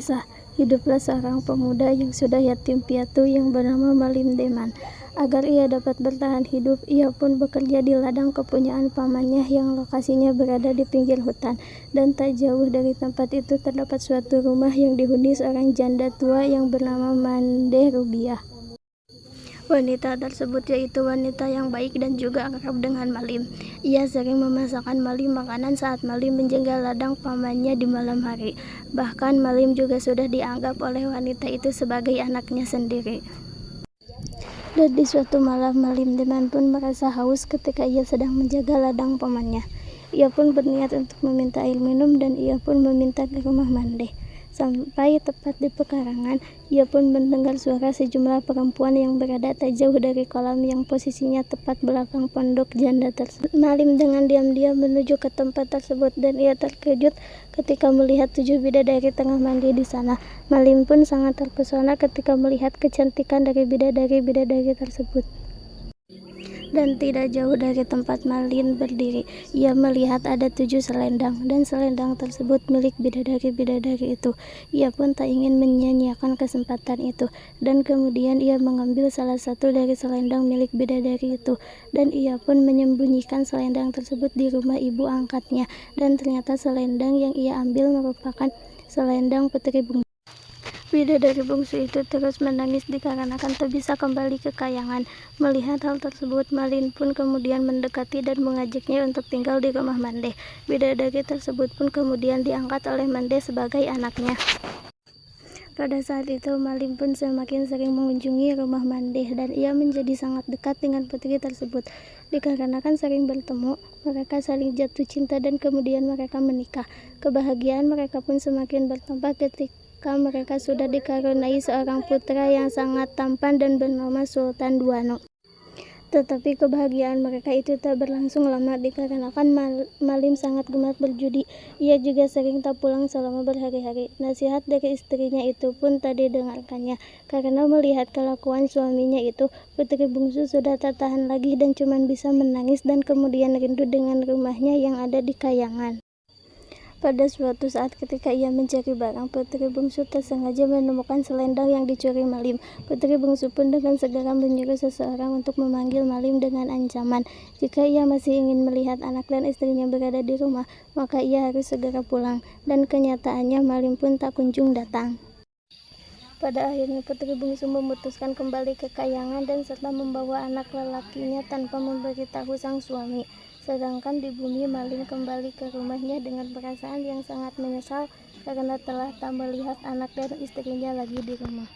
Kisah hiduplah seorang pemuda yang sudah yatim piatu yang bernama Malim Deman. Agar ia dapat bertahan hidup, ia pun bekerja di ladang kepunyaan pamannya yang lokasinya berada di pinggir hutan. Dan tak jauh dari tempat itu terdapat suatu rumah yang dihuni seorang janda tua yang bernama Mande Rubiah. Wanita tersebut yaitu wanita yang baik dan juga akrab dengan Malim. Ia sering memasakkan Malim makanan saat Malim menjaga ladang pamannya di malam hari. Bahkan Malim juga sudah dianggap oleh wanita itu sebagai anaknya sendiri. Dan di suatu malam Malim Deman pun merasa haus ketika ia sedang menjaga ladang pamannya. Ia pun berniat untuk meminta air minum dan ia pun meminta ke rumah Mande. Sampai tepat di pekarangan, ia pun mendengar suara sejumlah perempuan yang berada tak jauh dari kolam yang posisinya tepat belakang pondok janda tersebut. Malim dengan diam-diam menuju ke tempat tersebut dan ia terkejut ketika melihat 7 bidadari tengah mandi di sana. Malim pun sangat terpesona ketika melihat kecantikan dari bidadari-bidadari tersebut. Dan tidak jauh dari tempat Malim berdiri, ia melihat ada 7 selendang, dan selendang tersebut milik bidadari-bidadari itu. Ia pun tak ingin menyia-nyiakan kesempatan itu, dan kemudian ia mengambil salah satu dari selendang milik bidadari itu, dan ia pun menyembunyikan selendang tersebut di rumah ibu angkatnya, dan ternyata selendang yang ia ambil merupakan selendang putri bungsu. Bidadari bungsu itu terus menangis dikarenakan tak bisa kembali ke kayangan. Melihat hal tersebut, Malim pun kemudian mendekati dan mengajaknya untuk tinggal di rumah Mande. Bidadari tersebut pun kemudian diangkat oleh Mande sebagai anaknya. Pada saat itu, Malim pun semakin sering mengunjungi rumah Mande dan ia menjadi sangat dekat dengan putri tersebut. Dikarenakan sering bertemu, mereka saling jatuh cinta dan kemudian mereka menikah. Kebahagiaan mereka pun semakin bertambah ketika mereka sudah dikaruniai seorang putra yang sangat tampan dan bernama Sultan Duano. Tetapi kebahagiaan mereka itu tak berlangsung lama dikarenakan Malim sangat gemar berjudi. Ia juga sering tak pulang selama berhari-hari. Nasihat dari istrinya itu pun tak didengarkannya. Karena melihat kelakuan suaminya itu, putri bungsu sudah tak tahan lagi dan cuma bisa menangis dan kemudian rindu dengan rumahnya yang ada di kayangan. Pada suatu saat ketika ia mencari barang, putri bungsu tersengaja menemukan selendang yang dicuri Malim. Putri bungsu pun dengan segera menyuruh seseorang untuk memanggil Malim dengan ancaman. Jika ia masih ingin melihat anak dan istrinya berada di rumah, maka ia harus segera pulang. Dan kenyataannya Malim pun tak kunjung datang. Pada akhirnya putri bungsu memutuskan kembali ke kayangan dan serta membawa anak lelakinya tanpa memberitahu sang suami. Sedangkan di bumi Malim kembali ke rumahnya dengan perasaan yang sangat menyesal karena telah tak melihat anak dan istrinya lagi di rumah.